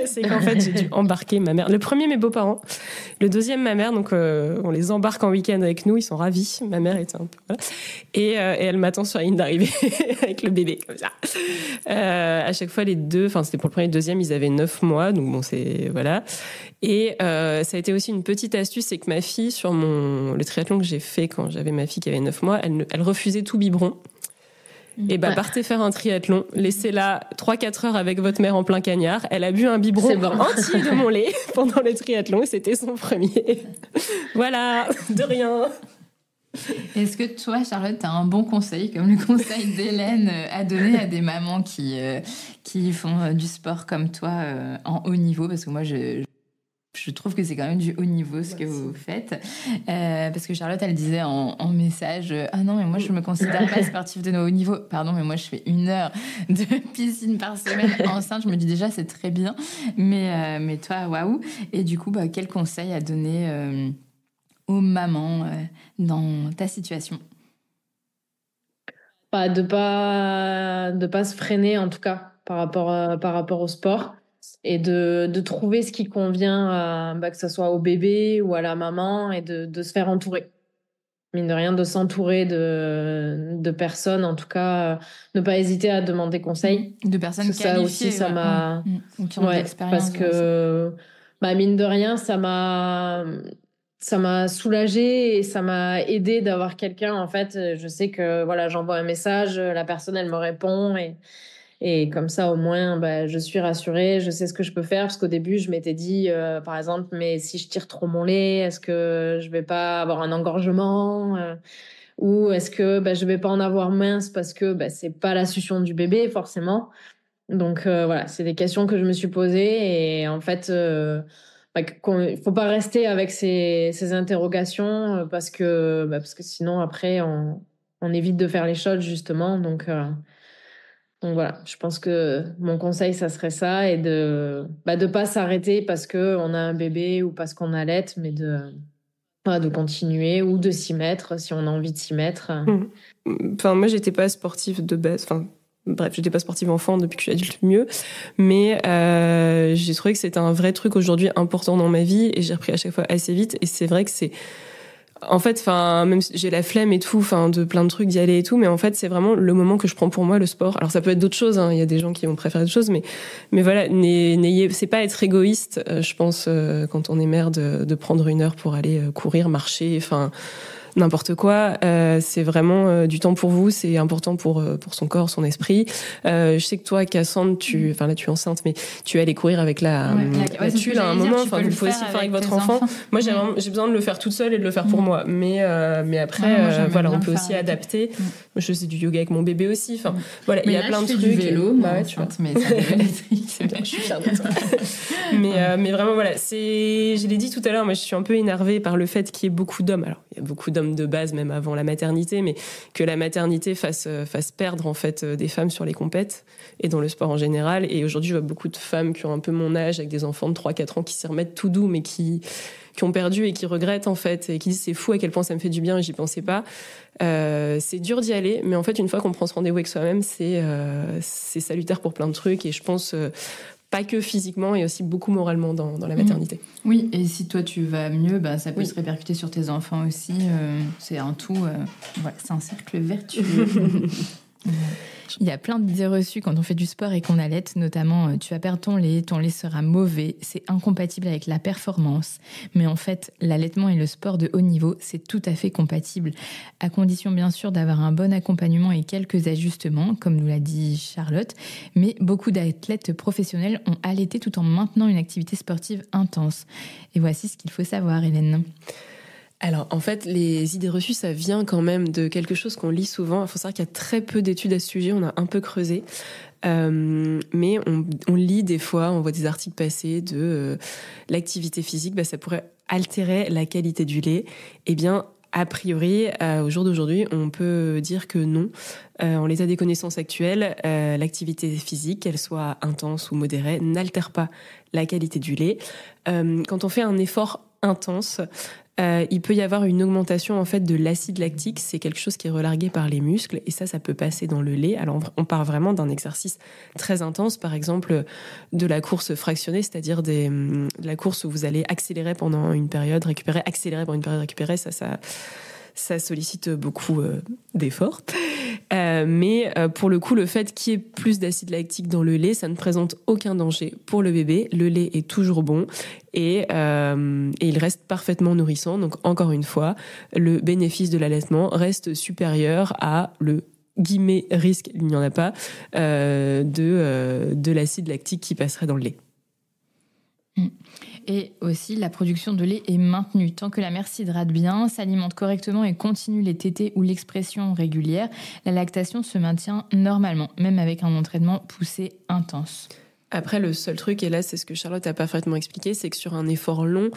C'est qu'en fait j'ai dû embarquer ma mère. Le premier mes beaux-parents, le deuxième ma mère. Donc on les embarque en week-end avec nous, ils sont ravis. Ma mère était un peu voilà. Et elle m'attend sur la ligne d'arrivée avec le bébé comme ça. À chaque fois les deux, c'était pour le premier et le deuxième, ils avaient 9 mois, donc bon c'est voilà. Et ça a été aussi une petite astuce, c'est que ma fille sur le triathlon que j'ai fait quand j'avais ma fille qui avait 9 mois, elle refusait tout biberon. Et partez faire un triathlon, laissez-la 3-4 heures avec votre mère en plein cagnard. Elle a bu un biberon entier de mon lait pendant le triathlon et c'était son premier. Voilà, de rien. Est-ce que toi, Charlotte, tu as un bon conseil, comme le conseil d'Hélène, à donner à des mamans qui font du sport comme toi en haut niveau? Parce que moi, je trouve que c'est quand même du haut niveau ce que vous faites. Parce que Charlotte, elle disait en message « Ah non, mais moi, je me considère pas sportive de haut niveau. Pardon, mais moi, je fais 1 heure de piscine par semaine enceinte. » Je me dis déjà, c'est très bien. Mais toi, waouh. Et du coup, quel conseil à donner aux mamans dans ta situation? De pas se freiner, en tout cas, par rapport au sport. Et de trouver ce qui convient, que ce soit au bébé ou à la maman, et de se faire entourer. Mine de rien, de s'entourer de personnes, en tout cas, ne pas hésiter à demander conseil. De personnes qualifiées. Ça aussi, ça m'a... qui ont de l'expérience. Parce que, mine de rien, ça m'a soulagée et ça m'a aidé d'avoir quelqu'un. En fait, je sais que voilà, j'envoie un message, la personne, elle me répond et comme ça, au moins, je suis rassurée, je sais ce que je peux faire. Parce qu'au début, je m'étais dit, par exemple, mais si je tire trop mon lait, est-ce que je vais pas avoir un engorgement ou est-ce que je vais pas en avoir mince parce que c'est pas la succion du bébé, forcément. Donc voilà, c'est des questions que je me suis posées. Et en fait, il faut pas rester avec ces interrogations parce que sinon, après, on évite de faire les choses, justement. Donc voilà, je pense que mon conseil, ça serait ça, et de pas s'arrêter parce qu'on a un bébé ou parce qu'on allait, mais de continuer ou de s'y mettre si on a envie de s'y mettre. Enfin, moi, j'étais pas sportive de base. Enfin, bref, j'étais pas sportive enfant depuis que je suis adulte, mieux. Mais j'ai trouvé que c'était un vrai truc aujourd'hui important dans ma vie et j'ai repris à chaque fois assez vite. Et c'est vrai que c'est... En fait, même si j'ai la flemme et tout, de plein de trucs d'y aller et tout, mais en fait, c'est vraiment le moment que je prends pour moi, le sport. Alors, ça peut être d'autres choses, hein. Il y a des gens qui vont préférer d'autres choses, mais voilà, c'est pas être égoïste, je pense, quand on est mère, de prendre 1 heure pour aller courir, marcher, n'importe quoi. C'est vraiment du temps pour vous, c'est important pour son corps, son esprit. Je sais que toi, Cassandre, là, tu es enceinte, mais tu es allée courir avec la tulle à un moment. Vous pouvez aussi faire avec votre enfant. Moi, j'ai besoin de le faire toute seule et de le faire pour moi. Mais après, on peut aussi adapter. Moi, je fais du yoga avec mon bébé aussi. Voilà, il y a plein de trucs. Du vélo, tu vois. Mais ça électrique, c'est bien. Je suis fière de toi. mais vraiment, voilà, je l'ai dit tout à l'heure, moi, je suis un peu énervée par le fait qu'il y ait beaucoup d'hommes. Alors, il y a beaucoup d'hommes de base, même avant la maternité, mais que la maternité fasse perdre en fait des femmes sur les compètes et dans le sport en général. Et aujourd'hui, je vois beaucoup de femmes qui ont un peu mon âge, avec des enfants de 3-4 ans qui s'y remettent tout doux, mais qui ont perdu et qui regrettent en fait, et qui disent c'est fou à quel point ça me fait du bien et j'y pensais pas. C'est dur d'y aller, mais en fait, une fois qu'on prend ce rendez-vous avec soi-même, c'est salutaire pour plein de trucs, et je pense... pas que physiquement, et aussi beaucoup moralement dans la maternité. Oui, et si toi tu vas mieux, ça peut se répercuter sur tes enfants aussi. C'est un tout, c'est un cercle vertueux. Il y a plein d'idées reçues quand on fait du sport et qu'on allait, notamment tu vas perdre ton lait sera mauvais, c'est incompatible avec la performance. Mais en fait, l'allaitement et le sport de haut niveau, c'est tout à fait compatible, à condition bien sûr d'avoir un bon accompagnement et quelques ajustements, comme nous l'a dit Charlotte. Mais beaucoup d'athlètes professionnels ont allaité tout en maintenant une activité sportive intense. Et voici ce qu'il faut savoir, Hélène. Alors, en fait, les idées reçues, ça vient quand même de quelque chose qu'on lit souvent. Il faut savoir qu'il y a très peu d'études à ce sujet, on a un peu creusé. Mais on lit des fois, on voit des articles passer de l'activité physique, ça pourrait altérer la qualité du lait. Eh bien, a priori, au jour d'aujourd'hui, on peut dire que non. En l'état des connaissances actuelles, l'activité physique, qu'elle soit intense ou modérée, n'altère pas la qualité du lait. Quand on fait un effort intense, il peut y avoir une augmentation en fait de l'acide lactique. C'est quelque chose qui est relargué par les muscles, et ça peut passer dans le lait. Alors on part vraiment d'un exercice très intense, par exemple de la course fractionnée, c'est-à-dire de la course où vous allez accélérer pendant une période, récupérer, ça sollicite beaucoup d'efforts. Mais pour le coup, le fait qu'il y ait plus d'acide lactique dans le lait, ça ne présente aucun danger pour le bébé. Le lait est toujours bon et il reste parfaitement nourrissant. Donc encore une fois, le bénéfice de l'allaitement reste supérieur à le guillemets risque, il n'y en a pas, de l'acide lactique qui passerait dans le lait. Et aussi, la production de lait est maintenue. Tant que la mère s'hydrate bien, s'alimente correctement et continue les tétées ou l'expression régulière, la lactation se maintient normalement, même avec un entraînement poussé intense. Après, le seul truc, et là, c'est ce que Charlotte a parfaitement expliqué, c'est que sur un effort long,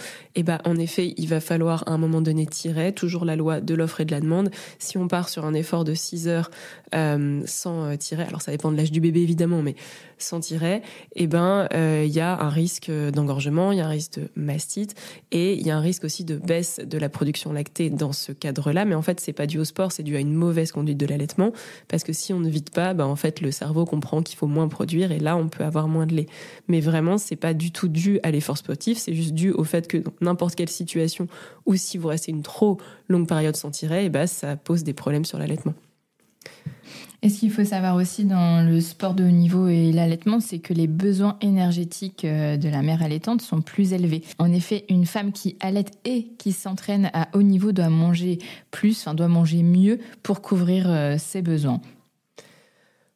en effet, il va falloir à un moment donné tirer, toujours la loi de l'offre et de la demande. Si on part sur un effort de 6 heures sans tirer, alors ça dépend de l'âge du bébé évidemment, mais sans tirer, il y a un risque d'engorgement, il y a un risque de mastite, et il y a un risque aussi de baisse de la production lactée dans ce cadre-là. Mais en fait, c'est pas dû au sport, c'est dû à une mauvaise conduite de l'allaitement, parce que si on ne vide pas, en fait, le cerveau comprend qu'il faut moins produire, et là, on peut avoir moins de lait. Mais vraiment, c'est pas du tout dû à l'effort sportif, c'est juste dû au fait que dans n'importe quelle situation, ou si vous restez une trop longue période sans tirer, ça pose des problèmes sur l'allaitement. Et ce qu'il faut savoir aussi dans le sport de haut niveau et l'allaitement, c'est que les besoins énergétiques de la mère allaitante sont plus élevés. En effet, une femme qui allaite et qui s'entraîne à haut niveau doit manger doit manger mieux pour couvrir ses besoins.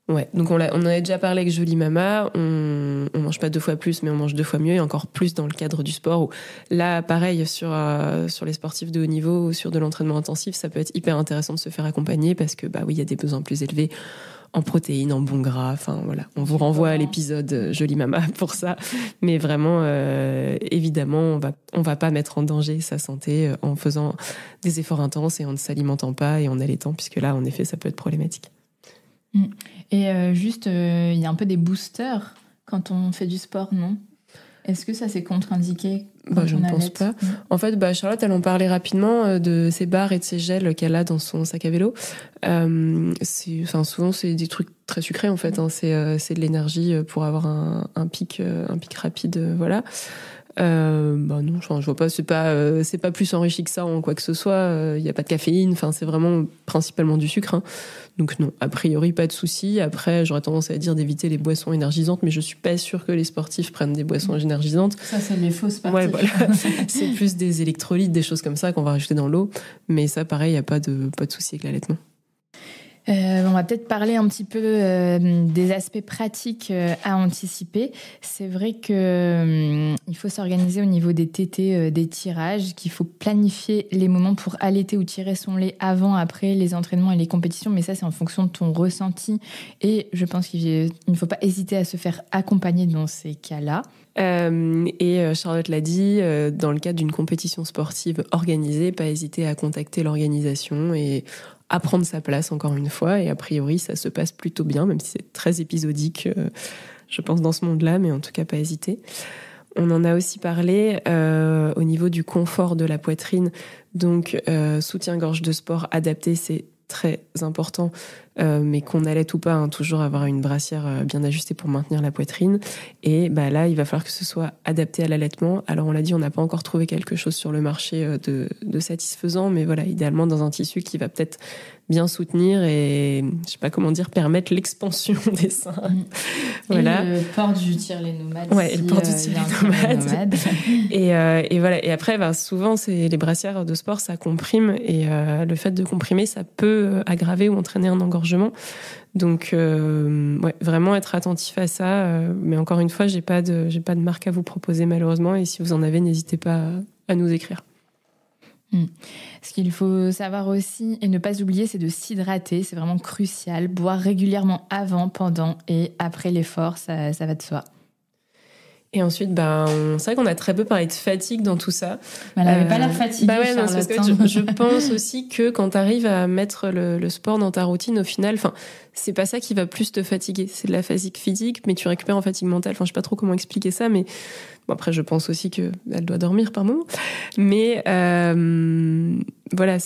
Ouais, donc on en a déjà parlé avec Jolie Mama, on mange pas 2 fois plus, mais on mange 2 fois mieux, et encore plus dans le cadre du sport, où là, pareil, sur les sportifs de haut niveau ou sur de l'entraînement intensif, ça peut être hyper intéressant de se faire accompagner, parce que il y a des besoins plus élevés en protéines, en bons gras, on vous renvoie à l'épisode Jolie Mama pour ça, mais vraiment, évidemment, on va pas mettre en danger sa santé en faisant des efforts intenses et en ne s'alimentant pas et en allaitant, puisque là, en effet, ça peut être problématique. Et il y a un peu des boosters quand on fait du sport, non ? Est-ce que ça c'est contre-indiqué ? Je ne pense pas. En fait, Charlotte, elle en parlait rapidement de ses barres et de ses gels qu'elle a dans son sac à vélo. Souvent, c'est des trucs très sucrés, en fait. C'est de l'énergie pour avoir un pic rapide, voilà. Non, je vois pas, c'est pas plus enrichi que ça en quoi que ce soit. Il y a pas de caféine. C'est vraiment principalement du sucre. Hein. Donc non, a priori pas de souci. Après, j'aurais tendance à dire d'éviter les boissons énergisantes, mais je suis pas sûre que les sportifs prennent des boissons énergisantes. Ça, c'est les fausses parties. Ouais, voilà. C'est plus des électrolytes, des choses comme ça qu'on va rajouter dans l'eau. Mais ça, pareil, il y a pas de souci avec l'allaitement. On va peut-être parler un petit peu des aspects pratiques à anticiper. C'est vrai que il faut s'organiser au niveau des tétées, des tirages, qu'il faut planifier les moments pour allaiter ou tirer son lait avant, après les entraînements et les compétitions. Mais ça, c'est en fonction de ton ressenti. Et je pense qu'il ne faut pas hésiter à se faire accompagner dans ces cas-là. Et Charlotte l'a dit, dans le cadre d'une compétition sportive organisée, pas hésiter à contacter l'organisation et à prendre sa place encore une fois. Et a priori, ça se passe plutôt bien, même si c'est très épisodique, je pense, dans ce monde-là, mais en tout cas, pas hésiter. On en a aussi parlé au niveau du confort de la poitrine. Donc, soutien-gorge de sport adapté, c'est très important, mais qu'on allaite ou pas, toujours avoir une brassière bien ajustée pour maintenir la poitrine. Et là, il va falloir que ce soit adapté à l'allaitement. Alors, on l'a dit, on n'a pas encore trouvé quelque chose sur le marché de satisfaisant, mais voilà, idéalement dans un tissu qui va peut-être bien soutenir et, je sais pas comment dire, permettre l'expansion des seins. Voilà. Et le port du tire-lait nomade. Ouais, le port du tire-lait nomade. Et voilà. Et après, souvent, les brassières de sport, ça comprime. Et le fait de comprimer, ça peut aggraver ou entraîner un engorgement. Donc, vraiment être attentif à ça. Mais encore une fois, j'ai pas de marque à vous proposer, malheureusement. Et si vous en avez, n'hésitez pas à nous écrire. Ce qu'il faut savoir aussi et ne pas oublier, c'est de s'hydrater. C'est vraiment crucial. Boire régulièrement avant, pendant et après l'effort, ça va de soi. Et ensuite, c'est vrai qu'on a très peu parlé de fatigue dans tout ça. Elle n'avait pas l'air fatiguée, non, parce que je pense aussi que quand tu arrives à mettre le sport dans ta routine, au final, c'est pas ça qui va plus te fatiguer. C'est de la fatigue physique, mais tu récupères en fatigue mentale. Je sais pas trop comment expliquer ça, mais après, je pense aussi qu'elle doit dormir par moment. Mais voilà,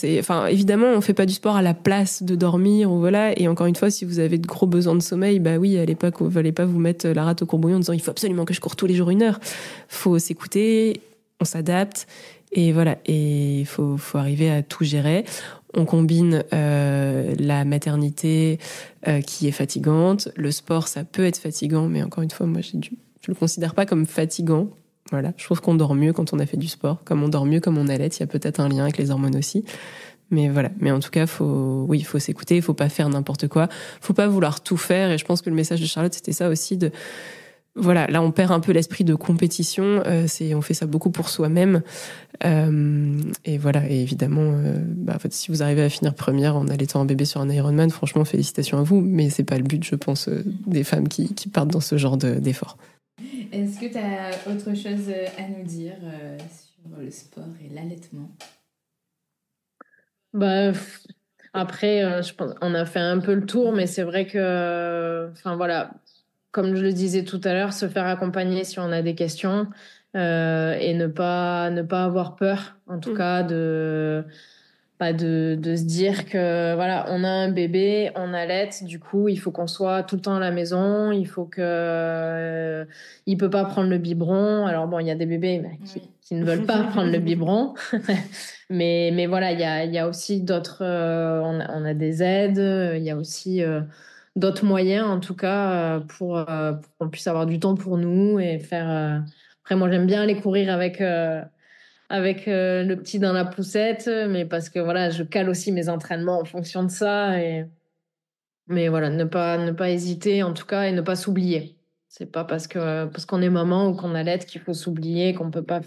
évidemment, on fait pas du sport à la place de dormir, ou voilà. Et encore une fois, si vous avez de gros besoins de sommeil, oui, à l'époque, il fallait pas vous mettre la rate au courbouillon en disant il faut absolument que je cours tous les jours 1 heure. Faut s'écouter, on s'adapte, et voilà. Et il faut arriver à tout gérer. On combine la maternité qui est fatigante. Le sport, ça peut être fatigant, mais encore une fois, moi, je le considère pas comme fatigant. Voilà, je trouve qu'on dort mieux quand on a fait du sport. Comme on dort mieux, comme on allait, il y a peut-être un lien avec les hormones aussi. Mais voilà. Mais en tout cas, faut s'écouter. Il faut pas faire n'importe quoi. Faut pas vouloir tout faire. Et je pense que le message de Charlotte, c'était ça aussi voilà, là on perd un peu l'esprit de compétition, on fait ça beaucoup pour soi-même, et voilà, et évidemment, en fait, si vous arrivez à finir première en allaitant un bébé sur un Ironman, franchement félicitations à vous, mais c'est pas le but, je pense, des femmes qui partent dans ce genre d'efforts. Est-ce que tu as autre chose à nous dire sur le sport et l'allaitement? Après, je pense on a fait un peu le tour, mais c'est vrai que, enfin voilà, comme je le disais tout à l'heure, se faire accompagner si on a des questions, et ne pas avoir peur, en tout cas, de se dire que voilà, on a un bébé, on allaite, du coup, il faut qu'on soit tout le temps à la maison, il faut que il peut pas prendre le biberon. Alors bon, il y a des bébés qui ne veulent pas prendre le biberon, mais voilà, il y a aussi d'autres, on a des aides, il y a aussi d'autres moyens, en tout cas, pour qu'on puisse avoir du temps pour nous et faire. Après, moi, j'aime bien aller courir avec le petit dans la poussette, mais parce que voilà, je cale aussi mes entraînements en fonction de ça. Mais voilà, ne pas hésiter, en tout cas, et ne pas s'oublier. C'est pas parce qu'on est maman ou qu'on allait qu'il faut s'oublier, qu'on peut pas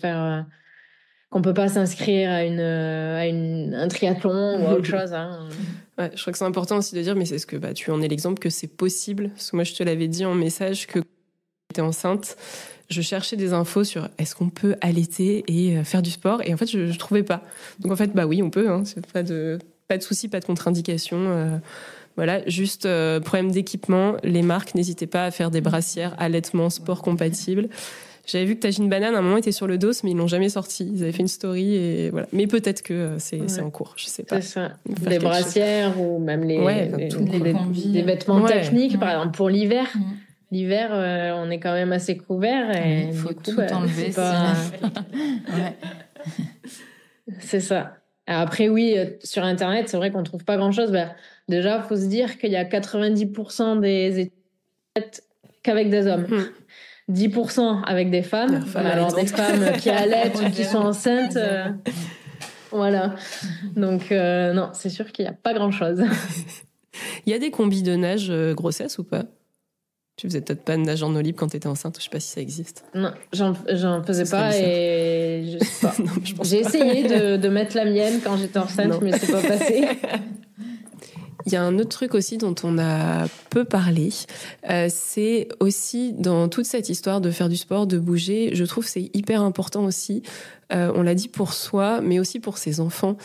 s'inscrire à un triathlon ou à autre chose. Hein. Ouais, je crois que c'est important aussi de dire, mais c'est ce que tu en es l'exemple, que c'est possible. Parce que moi, je te l'avais dit en message que quand j'étais enceinte, je cherchais des infos sur est-ce qu'on peut allaiter et faire du sport, et en fait, je trouvais pas. Donc en fait, oui, on peut. Hein, c'est pas de souci, pas de contre-indication. Voilà, juste problème d'équipement. Les marques, n'hésitez pas à faire des brassières allaitement sport compatibles. J'avais vu que Tagine Banane, à un moment, était sur le dos, mais ils l'ont jamais sorti. Ils avaient fait une story et voilà. Mais peut-être que c'est en cours, je sais pas. C'est ça. Des brassières ou même les vêtements techniques, par exemple, pour l'hiver. L'hiver, on est quand même assez couvert et il faut tout enlever. C'est ça. Après, oui, sur Internet, c'est vrai qu'on trouve pas grand-chose. Déjà, il faut se dire qu'il y a 90% des études qu'avec des hommes. 10% avec des femmes. Alors, des femmes qui allaitent ou qui sont enceintes. Voilà. Donc, non, c'est sûr qu'il n'y a pas grand-chose. Il y a des combis de nage grossesse ou pas? Tu faisais peut-être pas de nage en eau libre quand tu étais enceinte, je sais pas si ça existe. Non, j'en faisais pas et je sais pas. Non, j'ai essayé de mettre la mienne quand j'étais enceinte, mais c'est pas passé. Il y a un autre truc aussi dont on a peu parlé, c'est aussi dans toute cette histoire de faire du sport, de bouger, je trouve que c'est hyper important aussi, on l'a dit pour soi, mais aussi pour ses enfants.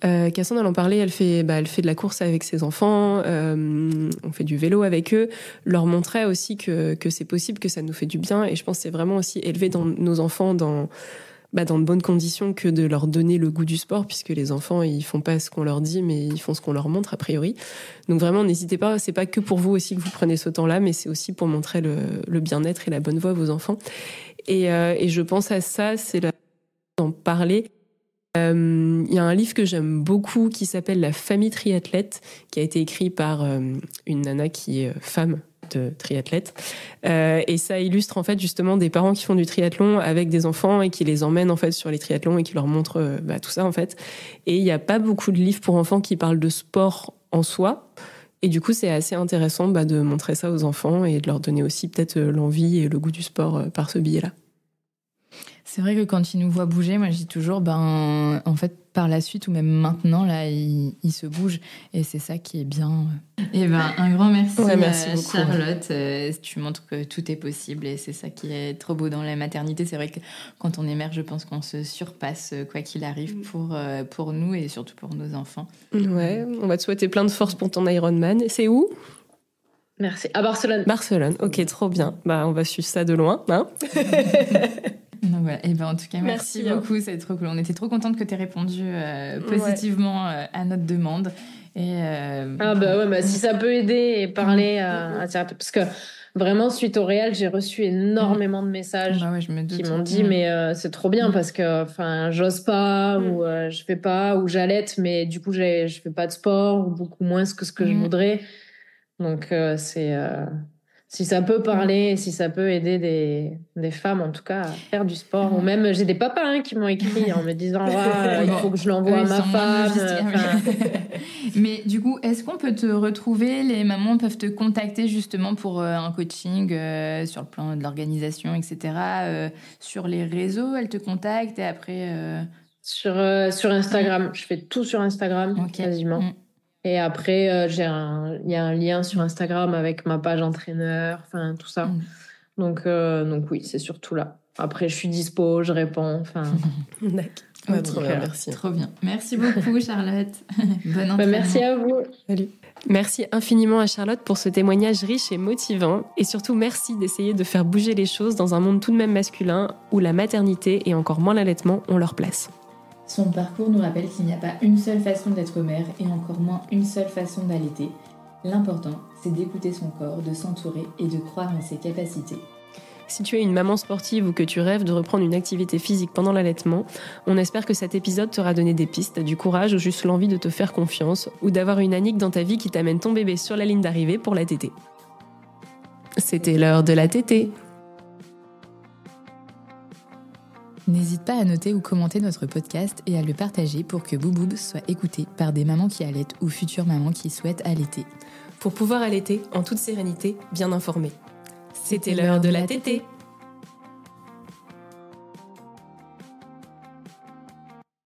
Cassandre, elle en parlait, elle fait de la course avec ses enfants, on fait du vélo avec eux, leur montrer aussi que c'est possible, que ça nous fait du bien, et je pense que c'est vraiment aussi élever nos enfants dans de bonnes conditions que de leur donner le goût du sport, puisque les enfants, ils font pas ce qu'on leur dit, mais ils font ce qu'on leur montre, a priori. Donc vraiment, n'hésitez pas, c'est pas que pour vous aussi que vous prenez ce temps-là, mais c'est aussi pour montrer le bien-être et la bonne voie à vos enfants. Et je pense à ça, c'est d'en parler. Il y a un livre que j'aime beaucoup qui s'appelle La famille triathlète, qui a été écrit par une nana qui est femme de triathlète, et ça illustre en fait justement des parents qui font du triathlon avec des enfants et qui les emmènent en fait sur les triathlons et qui leur montrent tout ça en fait. Et il n'y a pas beaucoup de livres pour enfants qui parlent de sport en soi, et du coup c'est assez intéressant de montrer ça aux enfants et de leur donner aussi peut-être l'envie et le goût du sport par ce biais-là. C'est vrai que quand ils nous voient bouger, moi je dis toujours, en fait, par la suite ou même maintenant, là, ils se bougent. Et c'est ça qui est bien. Et un grand merci, merci beaucoup, Charlotte. Tu montres que tout est possible et c'est ça qui est trop beau dans la maternité. C'est vrai que quand on est mère, je pense qu'on se surpasse, quoi qu'il arrive, pour nous et surtout pour nos enfants. Ouais, on va te souhaiter plein de force pour ton Ironman. C'est où ? Merci. À Barcelone. Barcelone, ok, trop bien. On va suivre ça de loin, hein. Donc voilà. Et en tout cas, merci beaucoup, c'est trop cool. On était trop contente que tu aies répondu positivement à notre demande. Ah bah ouais, si ça peut aider et parler à certains... Parce que vraiment, suite au réel, j'ai reçu énormément de messages qui m'ont dit mais c'est trop bien parce que j'ose pas ou je fais pas ou j'allaite, mais du coup je fais pas de sport ou beaucoup moins que ce que je voudrais. Donc si ça peut parler, si ça peut aider des femmes en tout cas à faire du sport, ou même j'ai des papas qui m'ont écrit en me disant il faut que je l'envoie à ma femme. Mais du coup, est-ce qu'on peut te retrouver, les mamans peuvent te contacter justement pour un coaching sur le plan de l'organisation, etc. Sur les réseaux, elles te contactent et après... Sur Instagram, je fais tout sur Instagram quasiment. Et après, il y a un lien sur Instagram avec ma page entraîneur, tout ça. Donc oui, c'est surtout là. Après, je suis dispo, je réponds. D'accord. Trop bien, merci. Trop bien. Merci beaucoup, Charlotte. Bon entraînement. Merci à vous. Salut. Merci infiniment à Charlotte pour ce témoignage riche et motivant. Et surtout, merci d'essayer de faire bouger les choses dans un monde tout de même masculin où la maternité et encore moins l'allaitement ont leur place. Son parcours nous rappelle qu'il n'y a pas une seule façon d'être mère et encore moins une seule façon d'allaiter. L'important, c'est d'écouter son corps, de s'entourer et de croire en ses capacités. Si tu es une maman sportive ou que tu rêves de reprendre une activité physique pendant l'allaitement, on espère que cet épisode t'aura donné des pistes, du courage ou juste l'envie de te faire confiance ou d'avoir une Annick dans ta vie qui t'amène ton bébé sur la ligne d'arrivée pour la tétée. C'était l'heure de la tétée. N'hésite pas à noter ou commenter notre podcast et à le partager pour que Bouboub soit écouté par des mamans qui allaitent ou futures mamans qui souhaitent allaiter. Pour pouvoir allaiter en toute sérénité, bien informée. C'était l'heure de la tétée.